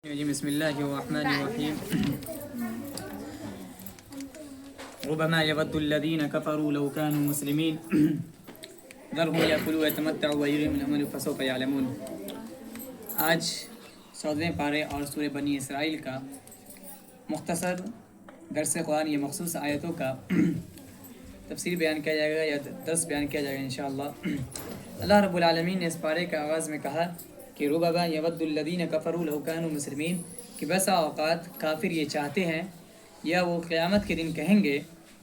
بسم الله الرحمن الرحيم ربما يود الذين كفروا لو كانوا مسلمين ذرهم يأكلوا ويتمتعوا ويلههم الأمل فسوف يعلمون۔ آج 14ویں پارے اور سورہ بنی اسرائیل کا مختصر درس قرآن یہ مخصوص آیتوں کا تفسیر بیان کیا جائے گا یا درس بیان کیا جائے گا انشاءاللہ۔ اللہ رب العالمین نے اس پارے کا آغاز میں کہا کہ ربما یود الذین کفروا لو کانوا مسلمین، کہ بسا اوقات کافر یہ چاہتے ہیں یا وہ قیامت کے دن کہیں گے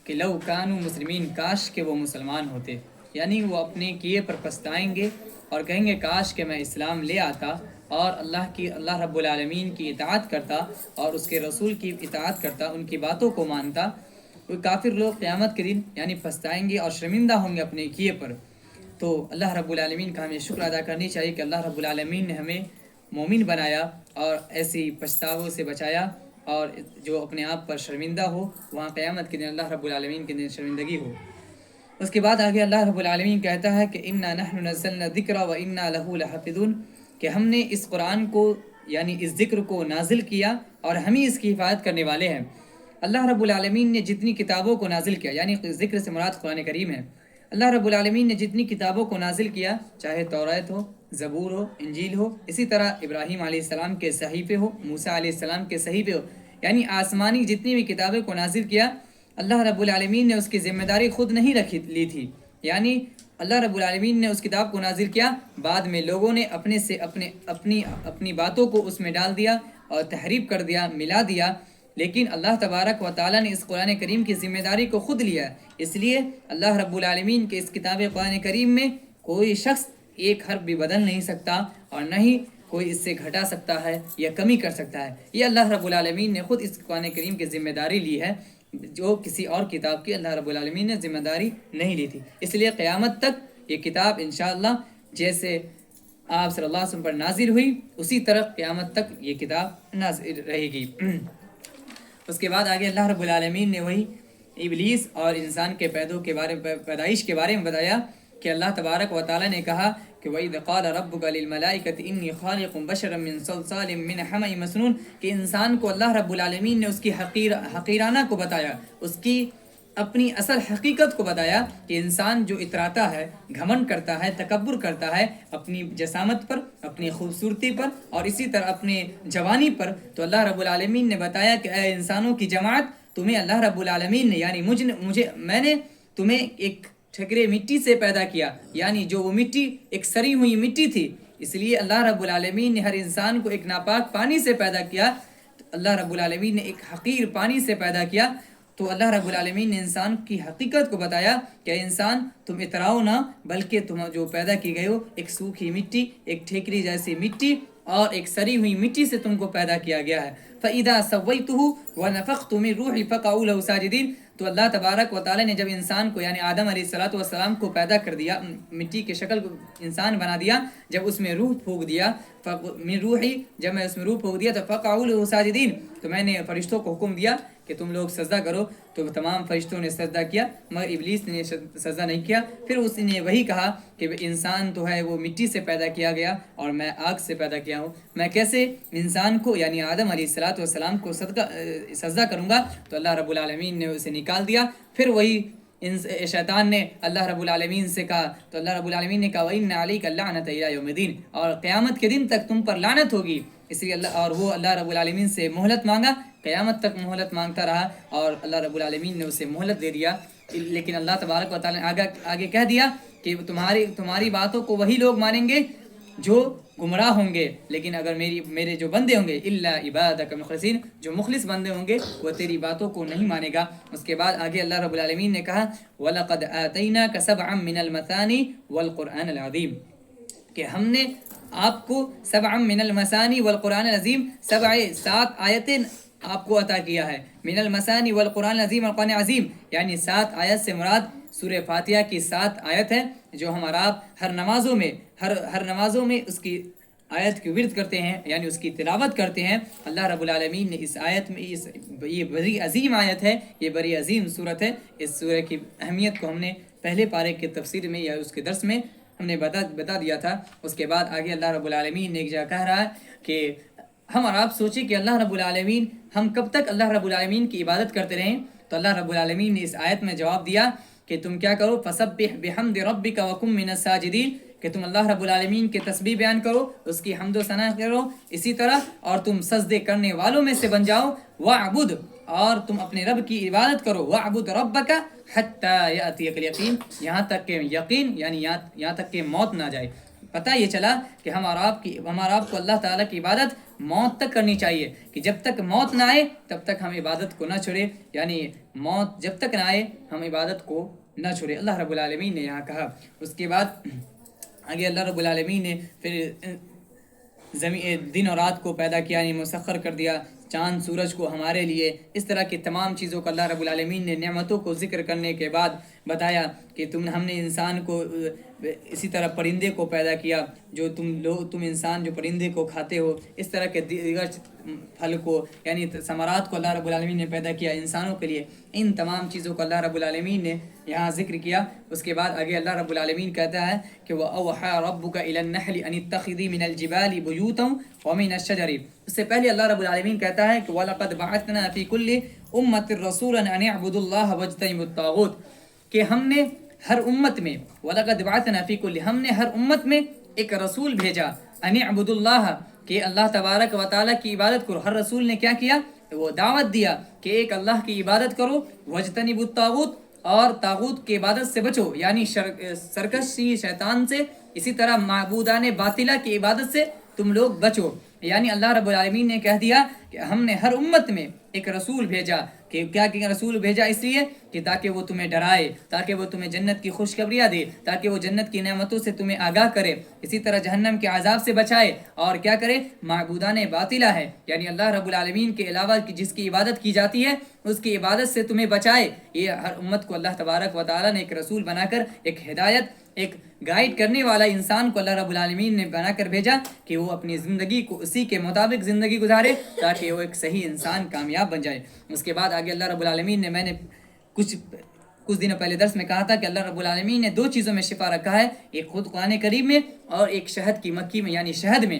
کہ لو کانوا مسلمین، کاش کہ وہ مسلمان ہوتے، یعنی وہ اپنے کیے پر پچھتائیں گے اور کہیں گے کاش کہ میں اسلام لے آتا اور اللہ رب العالمین کی اطاعت کرتا اور اس کے رسول کی اطاعت کرتا، ان کی باتوں کو مانتا۔ وہ کافر لوگ قیامت کے دن یعنی پچھتائیں گے اور شرمندہ ہوں گے اپنے کیے پر۔ تو اللہ رب العالمین کا ہمیں شکر ادا کرنی چاہیے کہ اللہ رب العالمین نے ہمیں مومن بنایا اور ایسی پچھتاووں سے بچایا، اور جو اپنے آپ پر شرمندہ ہو وہاں قیامت کے دن اللہ رب العالمین کے دن شرمندگی ہو۔ اس کے بعد آگے اللہ رب العالمین کہتا ہے کہ انا نحن نزلنا الذکر وانا له لحافظون، کہ ہم نے اس قرآن کو یعنی اس ذکر کو نازل کیا اور ہم ہی اس کی حفاظت کرنے والے ہیں۔ اللہ رب العالمین نے جتنی کتابوں کو نازل کیا، یعنی ذکر سے مراد قرآن کریم ہے، اللہ رب العالمین نے جتنی کتابوں کو نازل کیا، چاہے توریت ہو، زبور ہو، انجیل ہو، اسی طرح ابراہیم علیہ السلام کے صحیفے ہو، موسیٰ علیہ السلام کے صحیفے ہو، یعنی آسمانی جتنی بھی کتابیں کو نازل کیا، اللہ رب العالمین نے اس کی ذمہ داری خود نہیں لی تھی، یعنی اللہ رب العالمین نے اس کتاب کو نازل کیا، بعد میں لوگوں نے اپنی باتوں کو اس میں ڈال دیا اور تحریف کر دیا، ملا دیا، لیکن اللہ تبارک و تعالیٰ نے اس قرآن کریم کی ذمہ داری کو خود لیا۔ اس لیے اللہ رب العالمین کے اس کتاب قرآن کریم میں کوئی شخص ایک حرف بھی بدل نہیں سکتا اور نہ ہی کوئی اس سے گھٹا سکتا ہے یا کمی کر سکتا ہے۔ یہ اللہ رب العالمین نے خود اس قرآن کریم کی ذمہ داری لی ہے، جو کسی اور کتاب کی اللہ رب العالمین نے ذمہ داری نہیں لی تھی۔ اس لیے قیامت تک یہ کتاب انشاءاللہ جیسے آپ صلی اللہ علیہ وسلم پر نازل ہوئی اسی طرح قیامت تک یہ کتاب نازل رہے گی۔ اس کے بعد آگے اللہ رب العالمین نے وہی ابلیس اور انسان کے پیدائش کے بارے میں بتایا کہ اللہ تبارک و تعالیٰ نے کہا کہ وَإِذْ قَالَ رَبُّكَ لِلْمَلَائِكَةِ إِنِّي خَالِقٌ بَشَرًا مِّن صَلْصَالٍ مِّنْ حَمَإٍ مَسْنُونٍ، کہ انسان کو اللہ رب العالمین نے اس کی حقیرانہ کو بتایا، اس کی اپنی اصل حقیقت کو بتایا کہ انسان جو اتراتا ہے، گھمنڈ کرتا ہے، تکبر کرتا ہے اپنی جسامت پر، اپنی خوبصورتی پر اور اسی طرح اپنے جوانی پر، تو اللہ رب العالمین نے بتایا کہ اے انسانوں کی جماعت، تمہیں اللہ رب العالمین نے یعنی میں نے تمہیں ایک ٹھکرے مٹی سے پیدا کیا، یعنی جو وہ مٹی ایک سری ہوئی مٹی تھی، اس لیے اللہ رب العالمین نے ہر انسان کو ایک ناپاک پانی سے پیدا کیا، اللہ رب العالمین نے ایک حقیر پانی سے پیدا کیا، تو اللہ رب العالمین نے انسان کی حقیقت کو بتایا کہ انسان تم اتراؤ نہ، بلکہ تم جو پیدا کی گئے ہو ایک سوکھی مٹی، ایک ٹھیکری جیسی مٹی اور ایک سری ہوئی مٹی سے تم کو پیدا کیا گیا ہے۔ فَإِذَا سَوَّيْتُهُ وَنَفَخْتُ مِن رُوحِي فَقَعُوا لَهُ سَاجِدِينَ، تو اللہ تبارک و تعالیٰ نے جب انسان کو یعنی آدم علیہ السلام کو پیدا کر دیا، مٹی کے شکل کو انسان بنا دیا، جب اس میں روح پھونک دیا، من روحی، جب میں اس میں روح پھونک دیا تو فَقَعُوا لَهُ سَاجِدِينَ، تو میں نے فرشتوں کو حکم دیا کہ تم لوگ سجدہ کرو، تو تمام فرشتوں نے سجدہ کیا مگر ابلیس نے سجدہ نہیں کیا۔ پھر اس نے وہی کہا کہ انسان تو ہے وہ مٹی سے پیدا کیا گیا اور میں آگ سے پیدا کیا ہوں، میں کیسے انسان کو یعنی آدم علیہ السلام کو سجدہ کروں گا؟ تو اللہ رب العالمین نے اسے نکال دیا۔ پھر وہی شیطان نے اللہ رب العالمین سے کہا، تو اللہ رب العالمین نے کہا وَإِنَّ عَلَيْكَ اللَّعْنَةَ إِلَىٰ يَوْمِ الدِّينِ، اور قیامت کے دن تک تم پر لعنت ہوگی۔ اس لیے وہ اللہ رب العالمین سے مہلت مانگا، قیامت تک مہلت مانگتا رہا اور اللہ رب العالمین نے اسے مہلت دے دیا، لیکن اللہ تبارک و تعالیٰ نے آگے کہہ دیا کہ تمہاری باتوں کو وہی لوگ مانیں گے جو گمراہ ہوں گے، لیکن اگر میرے جو بندے ہوں گے الا عبادک المخلصین، جو مخلص بندے ہوں گے وہ تیری باتوں کو نہیں مانے گا۔ اس کے بعد آگے اللہ رب العالمین نے کہا وَلَقَدْ آتَيْنَاكَ سَبْعًا مِّنَ الْمَثَانِي وَالْقُرْآنِ الْعَظِيمِ، کہ ہم نے آپ کو سبعا من المثانی والقرآن العظیم، 7 آیتیں آپ کو عطا کیا ہے۔ من المثانی والقرآن العظیم، والقرآن عظیم یعنی 7 آیت سے مراد سورہ فاتحہ کی 7 آیت ہے، جو ہمارا ہر نمازوں میں اس کی آیت کی ورد کرتے ہیں، یعنی اس کی تلاوت کرتے ہیں۔ اللہ رب العالمین نے اس آیت میں یہ بڑی عظیم آیت ہے، یہ بڑی عظیم صورت ہے، اس سورہ کی اہمیت کو ہم نے پہلے پارے کے تفسیر میں یا اس کے درس میں ہم نے بتا دیا تھا۔ اس کے بعد آگے اللہ رب العالمین نے ایک جگہ کہہ رہا ہے کہ ہم اور آپ سوچیں کہ اللہ رب العالمین، ہم کب تک اللہ رب العالمین کی عبادت کرتے رہیں؟ تو اللہ رب العالمین نے اس آیت میں جواب دیا کہ تم کیا کرو، فسبح بحمد ربک وکن من الساجدین، کہ تم اللہ رب العالمین کے تسبیح بیان کرو، اس کی حمد و ثنا کرو، اسی طرح اور تم سجدے کرنے والوں میں سے بن جاؤ، وعبد، اور تم اپنے رب کی عبادت کرو، وعبد ربک حتی یأتیک الیقین، یہاں تک کہ یقین یعنی یہاں تک کہ موت نہ جائے۔ پتہ یہ چلا کہ ہمارا آپ کو اللہ تعالیٰ کی عبادت موت تک کرنی چاہیے، کہ جب تک موت نہ آئے تب تک ہم عبادت کو نہ چھوڑے، یعنی موت جب تک نہ آئے ہم عبادت کو نہ چھوڑے، اللہ رب العالمین نے یہاں کہا۔ اس کے بعد آگے اللہ رب العالمین نے پھر دن اور رات کو پیدا کیا، یعنی مسخر کر دیا، چاند سورج کو ہمارے لیے، اس طرح کی تمام چیزوں کو اللہ رب العالمین نے نعمتوں کو ذکر کرنے کے بعد بتایا کہ ہم نے انسان کو، اسی طرح پرندے کو پیدا کیا، جو تم انسان جو پرندے کو کھاتے ہو، اس طرح کے دیگر پھل کو یعنی ثمرات کو اللہ رب العالمین نے پیدا کیا انسانوں کے لیے۔ ان تمام چیزوں کو اللہ رب العالمین نے یہاں ذکر کیا۔ اس کے بعد آگے اللہ رب العالمین کہتا ہے کہ وَأَوْحَى رَبُّكَ إِلَى النَّحْلِ أَنِ اتَّخِذِي مِنَ الْجِبَالِ بُيُوتًا وَمِنَ الشَّجَرِ، اس سے پہلے اللہ رب العالمین کہتا ہے کہ وَلَقَدْ بَعَثْنَا فِي كُلِّ أُمَّةٍ رَسُولًا أَنِ اعْبُدُوا اللَّهَ وَاجْتَنِبُوا الطَّاغُوتَ، کہ ہم نے ہر امت میں، وَلَقَدْ بَعَثْنَا فِي كُلِّ، ہم نے ہر امت میں ایک رسول بھیجا، أَنِ اعْبُدُوا اللَّهَ، کہ اللہ تبارک و تعالیٰ کی عبادت کرو۔ ہر رسول نے کیا کیا؟ وہ دعوت دیا کہ ایک اللہ کی عبادت کرو، وَاجْتَنِبُوا الطَّاغُوتَ، اور طاغوت کی عبادت سے بچو، یعنی سرکشی شیطان سے، اسی طرح معبودان باطلہ کی عبادت سے تم لوگ بچو۔ یعنی اللہ رب العالمین نے کہہ دیا کہ ہم نے ہر امت میں ایک رسول بھیجا، کہ کیا کہ رسول بھیجا اس لیے کہ تاکہ وہ تمہیں ڈرائے، تاکہ وہ تمہیں جنت کی خوشخبریاں دے، تاکہ وہ جنت کی نعمتوں سے تمہیں آگاہ کرے، اسی طرح جہنم کے عذاب سے بچائے، اور کیا کرے؟ معبودان باطلہ ہے، یعنی اللہ رب العالمین کے علاوہ جس کی عبادت کی جاتی ہے اس کی عبادت سے تمہیں بچائے۔ یہ ہر امت کو اللہ تبارک و تعالیٰ نے ایک رسول بنا کر، ایک ہدایت، ایک گائیڈ کرنے والا انسان کو اللہ رب العالمین نے بنا کر بھیجا کہ وہ اپنی زندگی کو اسی کے مطابق زندگی گزارے، تاکہ وہ ایک صحیح انسان کامیاب بن جائے۔ اس کے بعد آگے اللہ رب العالمین نے، میں نے کچھ دنوں پہلے درس میں کہا تھا کہ اللہ رب العالمین نے دو چیزوں میں شفا رکھا ہے، ایک خود قرآن کریم میں اور ایک شہد کی مکھی میں یعنی شہد میں۔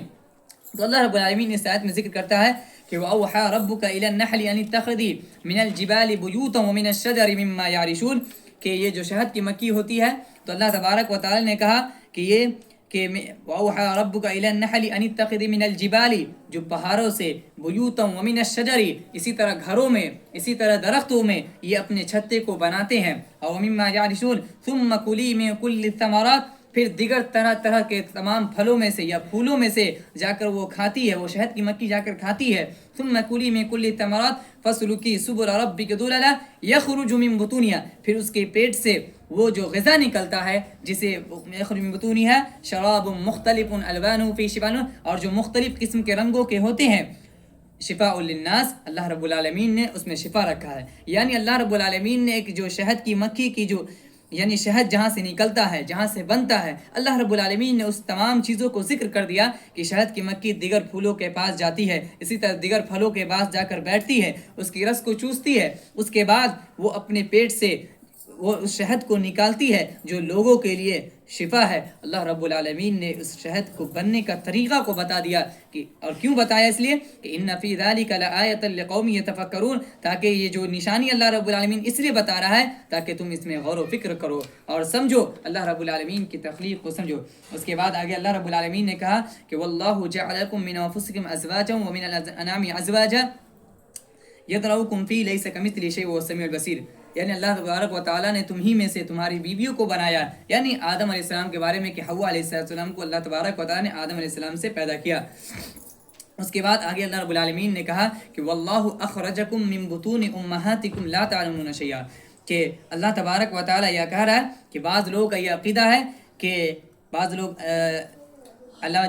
تو اللہ رب العالمین اس آیت میں ذکر کرتا ہے کہ وَأَوْحَى رَبُّكَ إِلَى النَّحْلِ أَنِ اتَّخِذِي مِنَ الْجِبَالِ بُيُوتًا وَمِنَ الشَّجَرِ مِمَّا يَعْرِشُونَ، کہ یہ جو شہد کی مکھی ہوتی ہے تو اللہ تبارک و تعالی نے کہا کہ یہ کہ وَأَوْحَى رَبُّكَ إِلَى النَّحْلِ أَنِ اتَّخِذِي مِنَ الْجِبَالِ، جو پہاڑوں سے، بُيُوتًا وَمِنَ الشَّجَرِ، اسی طرح گھروں میں، اسی طرح درختوں میں یہ اپنے چھتے کو بناتے ہیں، اور وَمِمَّا يَعْرِشُونَ ثُمَّ كُلِي مِن كُلِّ الثَّمَرَاتِ، پھر دیگر طرح طرح کے تمام پھلوں میں سے یا پھولوں میں سے جا کر وہ کھاتی ہے، وہ شہد کی مکھی جا کر کھاتی ہے۔ ثم کلی من کل الثمرات فسلکی سبل ربک ذللا یخرج من بطونها، پھر اس کے پیٹ سے وہ جو غذا نکلتا ہے جسے یخرج من بطونها شراب مختلف الوانه فی شفاء، اور جو مختلف قسم کے رنگوں کے ہوتے ہیں، شفاء للناس، اللہ رب العالمین نے اس میں شفا رکھا ہے۔ یعنی اللہ رب العالمین نے ایک جو شہد کی مکھی کی جو یعنی شہد جہاں سے نکلتا ہے، جہاں سے بنتا ہے، اللہ رب العالمین نے اس تمام چیزوں کو ذکر کر دیا کہ شہد کی مکھی دیگر پھولوں کے پاس جاتی ہے، اسی طرح دیگر پھلوں کے پاس جا کر بیٹھتی ہے، اس کی رس کو چوستی ہے، اس کے بعد وہ اپنے پیٹ سے وہ اس شہد کو نکالتی ہے جو لوگوں کے لیے شفا ہے۔ اللہ رب العالمین نے اس شہد کو بننے کا طریقہ کو بتا دیا، کہ اور کیوں بتایا؟ اس لیے کہ ان فی ذلک لآیۃ لقوم یتفکرون، تاکہ یہ جو نشانی اللہ رب العالمین اس لیے بتا رہا ہے تاکہ تم اس میں غور و فکر کرو اور سمجھو، اللہ رب العالمین کی تخلیق کو سمجھو۔ اس کے بعد آگے اللہ رب العالمین نے کہا کہ واللہ جعل لکم من انفسکم ازواجا ومن الانعام ازواجا یذرؤکم فی لیس کمثلہ شیء وهو السمیع البصیر، یعنی اللہ تبارک و تعالیٰ نے تمہیں میں سے تمہاری بیویوں کو بنایا، یعنی آدم علیہ السلام کے بارے میں کہ حوا علیہ السلام کو اللہ تبارک و تعالیٰ نے آدم علیہ السلام سے پیدا کیا۔ اس کے بعد آگے اللہ رب العالمین نے کہا کہ واللہ اخرجکم من بطون امہاتکم لا تعلمون شیئا، کہ اللہ تبارک و تعالیٰ یہ کہہ رہا ہے کہ بعض لوگوں کا یہ عقیدہ ہے کہ بعض لوگ اللہ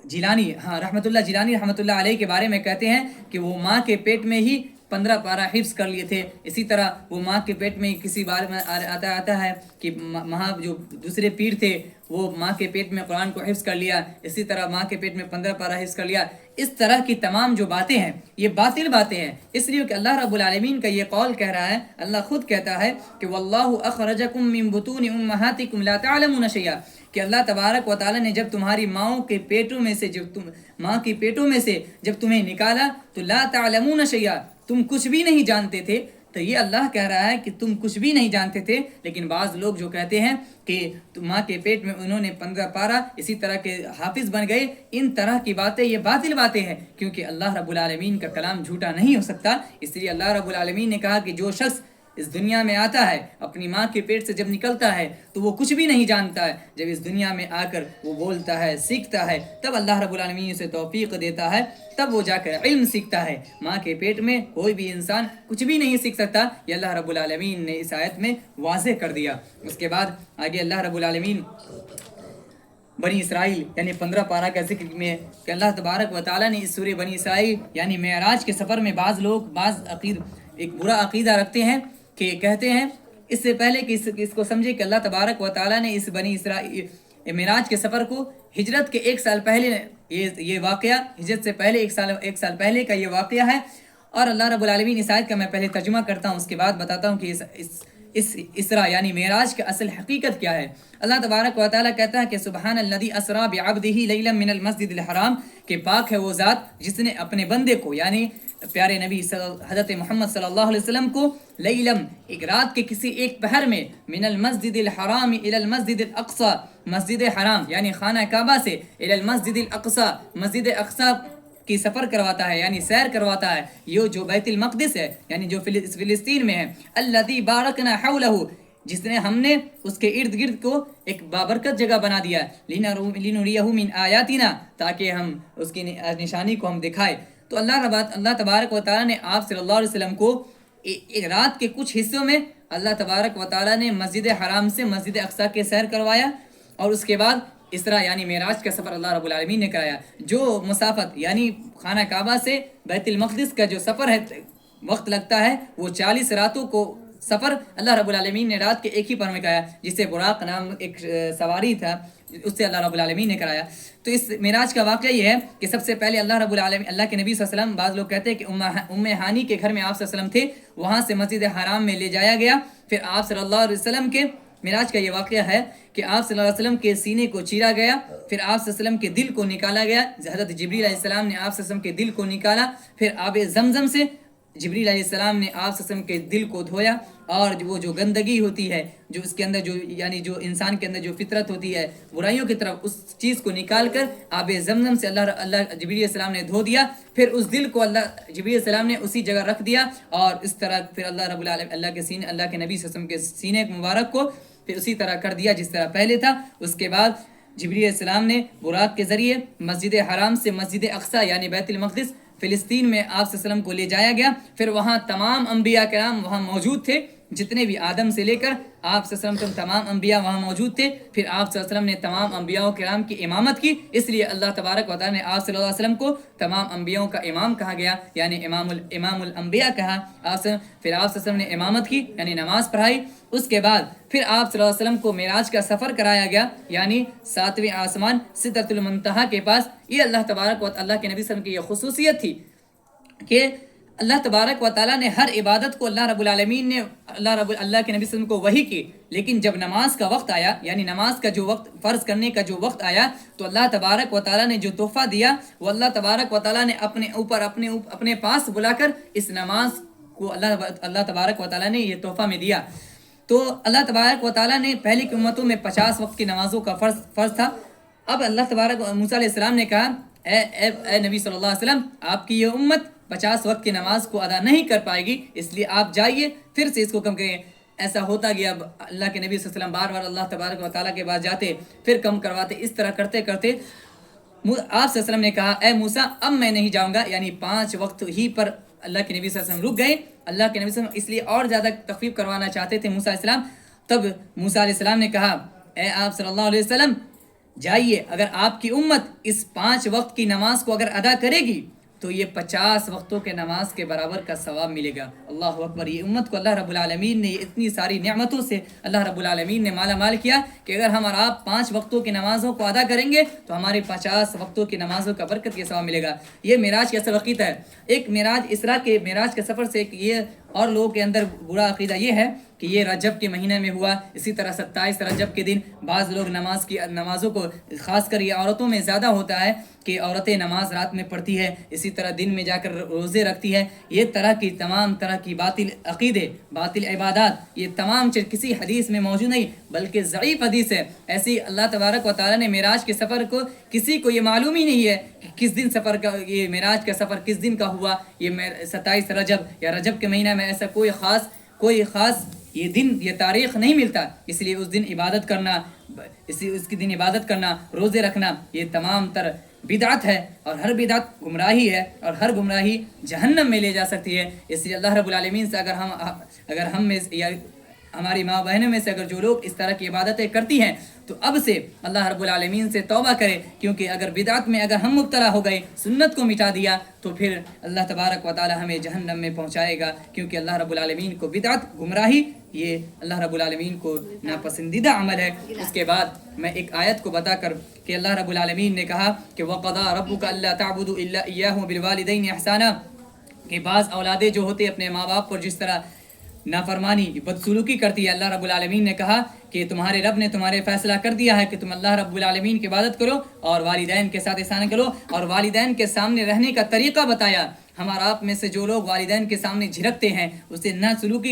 جیلانی رحمۃ اللہ جیلانی رحمۃ اللہ علیہ کے بارے میں کہتے ہیں کہ وہ ماں کے پیٹ میں ہی 15 پارہ حفظ کر لیے تھے، اسی طرح وہ ماں کے پیٹ میں کسی بار میں آتا ہے کہ ماں جو دوسرے پیر تھے وہ ماں کے پیٹ میں قرآن کو حفظ کر لیا، اسی طرح ماں کے پیٹ میں 15 پارہ حفظ کر لیا۔ اس طرح کی تمام جو باتیں ہیں یہ باطل باتیں ہیں، اس لیے کہ اللہ رب العالمین کا یہ قول کہہ رہا ہے، اللہ خود کہتا ہے کہ واللہ اخرجکم من بطون امہاتکم لا تعلمون شیئا، کہ اللہ تبارک و تعالیٰ نے جب تمہاری ماں کے پیٹوں میں سے جب تمہیں نکالا تو لا تعلمون شیئا، تم کچھ بھی نہیں جانتے تھے. تو یہ اللہ کہہ رہا ہے کہ تم کچھ بھی نہیں جانتے تھے. لیکن بعض لوگ جو کہتے ہیں کہ ماں کے پیٹ میں انہوں نے 15 پارہ اسی طرح کے حافظ بن گئے، ان طرح کی باتیں یہ باطل باتیں ہیں، کیونکہ اللہ رب العالمین کا کلام جھوٹا نہیں ہو سکتا. اس لیے اللہ رب العالمین نے کہا کہ جو شخص اس دنیا میں آتا ہے، اپنی ماں کے پیٹ سے جب نکلتا ہے تو وہ کچھ بھی نہیں جانتا ہے. جب اس دنیا میں آ کر وہ بولتا ہے، سیکھتا ہے، تب اللہ رب العالمین اسے توفیق دیتا ہے، تب وہ جا کر علم سیکھتا ہے. ماں کے پیٹ میں کوئی بھی انسان کچھ بھی نہیں سیکھ سکتا. یہ اللہ رب العالمین نے اس آیت میں واضح کر دیا. اس کے بعد آگے اللہ رب العالمین بنی اسرائیل یعنی 15 پارہ کا ذکر میں کہ اللہ تبارک و تعالیٰ نے اس سورہ بنی اسرائیل یعنی معراج کے سفر میں بعض ایک برا عقیدہ رکھتے ہیں کہ کہتے ہیں، اس سے پہلے کہ اس کو سمجھے کہ اللہ تبارک و تعالیٰ نے اس بنی اسرائیل معراج کے سفر کو ہجرت کے 1 سال پہلے یہ واقعہ ہجرت سے پہلے ایک سال پہلے کا یہ واقعہ ہے. اور اللہ رب العالمین اس آیت کا میں پہلے ترجمہ کرتا ہوں، اس کے بعد بتاتا ہوں کہ اس اسرا یعنی معراج کا اصل حقیقت کیا ہے. اللہ تبارک و تعالیٰ کہتا ہے کہ سبحان الذی اسرا بعبدہ لیلا من المسجد الحرام، کہ پاک ہے وہ ذات جس نے اپنے بندے کو یعنی پیارے نبی حضرت محمد صلی اللہ علیہ وسلم کو لیلم ایک رات کے کسی ایک پہر میں من المسجد الحرام الی المسجد الاقصی، مسجد حرام یعنی خانہ کعبہ سے الی المسجد الاقصی، مسجد اقصی کی سفر کرواتا ہے یعنی سیر کرواتا ہے. یہ جو بیت المقدس ہے یعنی جو فلسطین میں ہے، الذی بارکنا حولہ، جس نے ہم نے اس کے ارد گرد کو ایک بابرکت جگہ بنا دیا، لنریہ من آیاتنا، تاکہ ہم اس کی نشانی کو ہم دکھائے. تو اللہ تبارک و تعالیٰ نے آپ صلی اللہ علیہ وسلم کو ایک رات کے کچھ حصوں میں اللہ تبارک و تعالیٰ نے مسجد حرام سے مسجد اقصی کے سیر کروایا، اور اس کے بعد اسرا یعنی معراج کا سفر اللہ رب العالمین نے کرایا. جو مسافت یعنی خانہ کعبہ سے بیت المقدس کا جو سفر ہے وقت لگتا ہے، وہ 40 راتوں کو سفر اللہ رب العالمین نے رات کے ایک ہی پہر میں کرایا، جسے براق نام ایک سواری تھا، اس سے اللہ رب العالمین نے کرایا. تو اس معراج کا واقعہ یہ ہے کہ سب سے پہلے اللہ رب العالمین اللہ کے نبی صلی اللہ علیہ وسلم، بعض لوگ کہتے ہیں کہ ام ہانی کے گھر میں آپ صلی اللہ علیہ وسلم تھے، وہاں سے مسجد حرام میں لے جایا گیا. پھر آپ صلی اللہ علیہ وسلم کے معراج کا یہ واقعہ ہے کہ آپ صلی اللہ علیہ وسلم کے سینے کو چیرا گیا، پھر آپ صلی اللہ علیہ وسلم کے دل کو نکالا گیا. حضرت جبریل علیہ السلام نے آپ صلی اللہ علیہ وسلم کے دل کو نکالا، پھر آب زمزم سے جبریل علیہ السلام نے آپ صلی اللہ علیہ وسلم کے دل کو دھویا، اور وہ جو گندگی ہوتی ہے جو اس کے اندر جو انسان کے اندر جو فطرت ہوتی ہے برائیوں کی طرف، اس چیز کو نکال کر آب زمزم سے اللہ جبریل علیہ السلام نے دھو دیا. پھر اس دل کو جبریل علیہ السلام نے اسی جگہ رکھ دیا، اور اس طرح پھر اللہ رب العالمین اللہ کے نبی صلی اللہ علیہ وسلم کے سینے مبارک کو پھر اسی طرح کر دیا جس طرح پہلے تھا. اس کے بعد جبریل علیہ السلام نے براق کے ذریعے مسجد حرام سے مسجد اقصی یعنی بیت المقدس فلسطین میں آپ صلی اللہ علیہ وسلم کو لے جایا گیا. پھر وہاں تمام انبیاء کرام وہاں موجود تھے، جتنے بھی آدم سے لے کر آپ صلی اللہ علیہ وسلم تمام انبیاء وہاں موجود تھے. پھر آپ صلی اللہ علیہ وسلم نے تمام انبیاء کرام کی امامت کی، اس لیے اللہ تبارک و تعالیٰ نے آپ صلی اللہ علیہ وسلم کو تمام انبیاء کا امام کہا گیا، یعنی امام الانبیاء کہا. پھر آپ صلی اللہ علیہ وسلم نے امامت کی یعنی نماز پڑھائی. اس کے بعد پھر آپ صلی اللہ علیہ وسلم کو معراج کا سفر کرایا گیا، یعنی 7ویں آسمان سدرۃ المنتہا کے پاس. یہ اللہ تبارک و اللہ کے نبی صلی اللہ علیہ وسلم کی یہ خصوصیت تھی کہ اللہ تبارک و تعالیٰ نے ہر عبادت کو اللہ رب العالمین نے اللہ کے نبی صلی اللہ علیہ وسلم کو وحی کی. لیکن جب نماز کا وقت آیا یعنی نماز کا جو وقت فرض کرنے کا جو وقت آیا، تو اللہ تبارک و تعالیٰ نے جو تحفہ دیا وہ اللہ تبارک و تعالیٰ نے اپنے پاس بلا کر اس نماز کو اللہ تبارک و تعالیٰ نے یہ تحفہ میں دیا. تو اللہ تبارک و تعالیٰ نے پہلے کی امتوں میں 50 وقت کی نمازوں کا فرض تھا. اب اللہ تبارک موسیٰ علیہ السلام نے کہا اے نبی صلی اللہ علیہ وسلم، آپ کی یہ امت 50 وقت کی نماز کو ادا نہیں کر پائے گی، اس لیے آپ جائیے پھر سے اس کو کم کریں. ایسا ہوتا گیا، اب اللہ کے نبی صلی اللہ علیہ وسلم بار بار اللہ تبارک و تعالیٰ کے پاس جاتے، پھر کم کرواتے. اس طرح کرتے کرتے آپ صلی اللہ علیہ وسلم نے کہا اے موسیٰ اب میں نہیں جاؤں گا، یعنی 5 وقت ہی پر اللہ کے نبی صلی اللہ علیہ وسلم رک گئے. اللہ کے نبی صلی اللہ علیہ وسلم اس لیے اور زیادہ تخفیف کروانا چاہتے تھے موسیٰ علیہ السلام. تب موسیٰ علیہ السلام نے کہا اے آپ صلی اللہ علیہ وسلم جائیے، اگر آپ کی امت اس 5 وقت کی نماز کو اگر ادا کرے گی تو یہ 50 وقتوں کے نماز کے برابر کا ثواب ملے گا. اللہ اکبر. یہ امت کو اللہ رب العالمین نے اتنی ساری نعمتوں سے اللہ رب العالمین نے مالا مال کیا کہ اگر ہم اور آپ 5 وقتوں کی نمازوں کو ادا کریں گے تو ہمارے 50 وقتوں کی نمازوں کا برکت کے ثواب ملے گا. یہ معراج کا اصل عقیدہ ہے. ایک معراج اسرا کے معراج کے سفر سے ایک یہ اور لوگوں کے اندر برا عقیدہ یہ ہے کہ یہ رجب کے مہینے میں ہوا. اسی طرح 27 رجب کے دن بعض لوگ نمازوں کو خاص کر یہ عورتوں میں زیادہ ہوتا ہے کہ عورتیں نماز رات میں پڑھتی ہے, اسی طرح دن میں جا کر روزے رکھتی ہے. یہ تمام طرح کی باطل عقیدے, باطل عبادات, یہ تمام چیز کسی حدیث میں موجود نہیں بلکہ ضعیف حدیث ہے. ایسی اللہ تبارک و تعالیٰ نے معراج کے سفر کو, کسی کو یہ معلوم ہی نہیں ہے کہ کس دن سفر کا, یہ معراج کا سفر کس دن کا ہوا. یہ 27 رجب یا رجب کے مہینہ میں ایسا کوئی خاص یہ دن, یہ تاریخ نہیں ملتا. اس لیے اس دن عبادت کرنا, اس کے دن عبادت کرنا, روزے رکھنا, یہ تمام تر بدعت ہے, اور ہر بدعت گمراہی ہے, اور ہر گمراہی جہنم میں لے جا سکتی ہے. اس لیے اللہ رب العالمین سے اگر ہم میں یا ہماری ماں بہنوں میں سے اگر جو لوگ اس طرح کی عبادتیں کرتی ہیں تو اب سے اللہ رب العالمین سے توبہ کرے, کیونکہ اگر بدعت میں اگر ہم مبتلا ہو گئے, سنت کو مٹا دیا, تو پھر اللہ تبارک و تعالی ہمیں جہنم میں پہنچائے گا. کیونکہ اللہ رب العالمین کو بدعت, گمراہی, یہ اللہ رب العالمین کو ناپسندیدہ عمل ہے. اس کے بعد میں ایک آیت کو بتا کر کہ اللہ رب العالمین نے کہا کہ وَقَضَىٰ رَبُّكَ أَلَّا تَعْبُدُوا إِلَّا إِيَّاهُ بِالْوَالِدَيْنِ إِحْسَانًا, کہ بعض اولادیں جو ہوتے اپنے ماں باپ پر جس طرح نافرمانی, بدسلوکی کرتی ہے, اللہ رب العالمین نے کہا کہ تمہارے رب نے تمہارے فیصلہ کر دیا ہے کہ تم اللہ رب العالمین کی عبادت کرو اور والدین کے ساتھ احسان کرو, اور والدین کے سامنے رہنے کا طریقہ بتایا. ہمارا آپ میں سے جو لوگ والدین کے سامنے جھڑکتے ہیں, اسے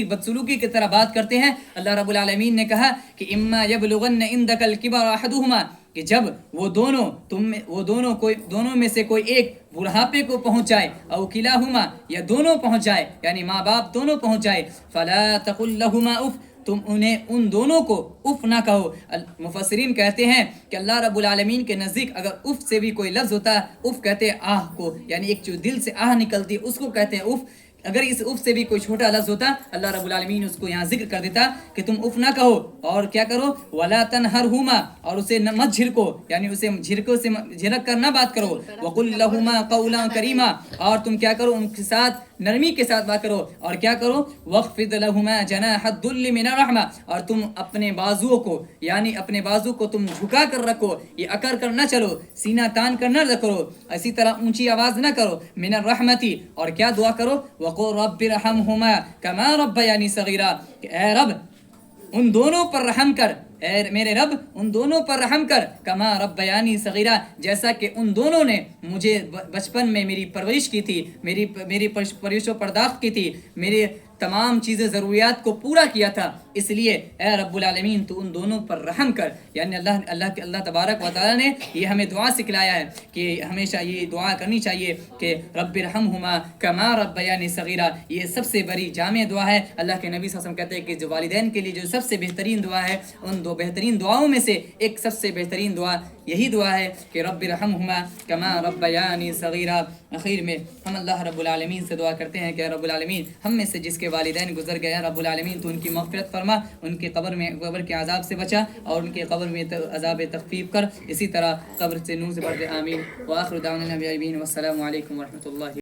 بدسلوکی کی طرح بات کرتے ہیں, اللہ رب العالمین نے کہا کہ اما یبلغن عندک الکبر احدہما, کہ جب وہ دونوں میں سے کوئی ایک بڑھاپے کو پہنچ جائے, او کلاہما, یا دونوں پہنچ جائے, یعنی ماں باپ دونوں پہنچ جائے, فلا تقل لہما اف, تم انہیں ان دونوں کو اف نہ کہو. مفسرین کہتے ہیں کہ اللہ رب العالمین کے نزدیک اگر اف سے بھی کوئی لفظ ہوتا ہے, اف کہتے ہیں آہ کو, یعنی ایک جو دل سے آہ نکلتی ہے اس کو کہتے ہیں اف. اگر اس اف سے بھی کوئی چھوٹا لفظ ہوتا, اللہ رب العالمین اس کو یہاں ذکر کر دیتا کہ تم اف نہ کہو, اور کیا کرو, ولا تنہرہما, اور اسے مت جھڑکو, یعنی اسے جھڑک کر نہ بات کرو. وقل لہما قولا کریما, اور تم کیا کرو, ان کے ساتھ نرمی کے ساتھ بات کرو, اور کیا کرو, وخفض لہما جناح الذل من الرحمہ, اور تم اپنے بازو کو تم جھکا کر رکھو, یہ اکڑ کر نہ چلو, سینہ تان کر نہ کرو, اسی طرح اونچی آواز نہ کرو, من الرحمتی, اور کیا دعا کرو, وقل رب ارحمہما کما ربیانی صغیرا, کہ اے رب ان دونوں پر رحم کر, اے میرے رب ان دونوں پر رحم کر, کما ربیانی صغیرہ, جیسا کہ ان دونوں نے مجھے بچپن میں میری پرورش کی تھی, میری پرورش و پرداخت کی تھی, میرے تمام چیزیں ضروریات کو پورا کیا تھا. اس لیے اے رب العالمین تو ان دونوں پر رحم کر. یعنی اللہ تبارک و تعالیٰ نے یہ ہمیں دعا سکھلایا ہے کہ ہمیشہ یہ دعا کرنی چاہیے کہ رب ارحمہما کما ربیانی صغیرہ. یہ سب سے بڑی جامع دعا ہے. اللہ کے نبی صلی اللہ علیہ وسلم کہتے ہیں کہ جو والدین کے لیے جو سب سے بہترین دعا ہے, ان دو بہترین دعاؤں میں سے ایک سب سے بہترین دعا یہی دعا ہے کہ رب ارحمہما کما ربیانی صغیرہ. آخر میں ہم اللہ رب العالمین سے دعا کرتے ہیں کہ رب العالمین ہم میں سے جس کے والدین گزر گئے, رب العالمین تو ان کی مغفرت فرما, ان کے قبر کے عذاب سے بچا, اور ان کے قبر میں عذاب تخفیف کر, اسی طرح قبر سے نور سے بھر دے, آمین. وآخر دعوانا بالآمین, والسلام علیکم ورحمۃ اللہ.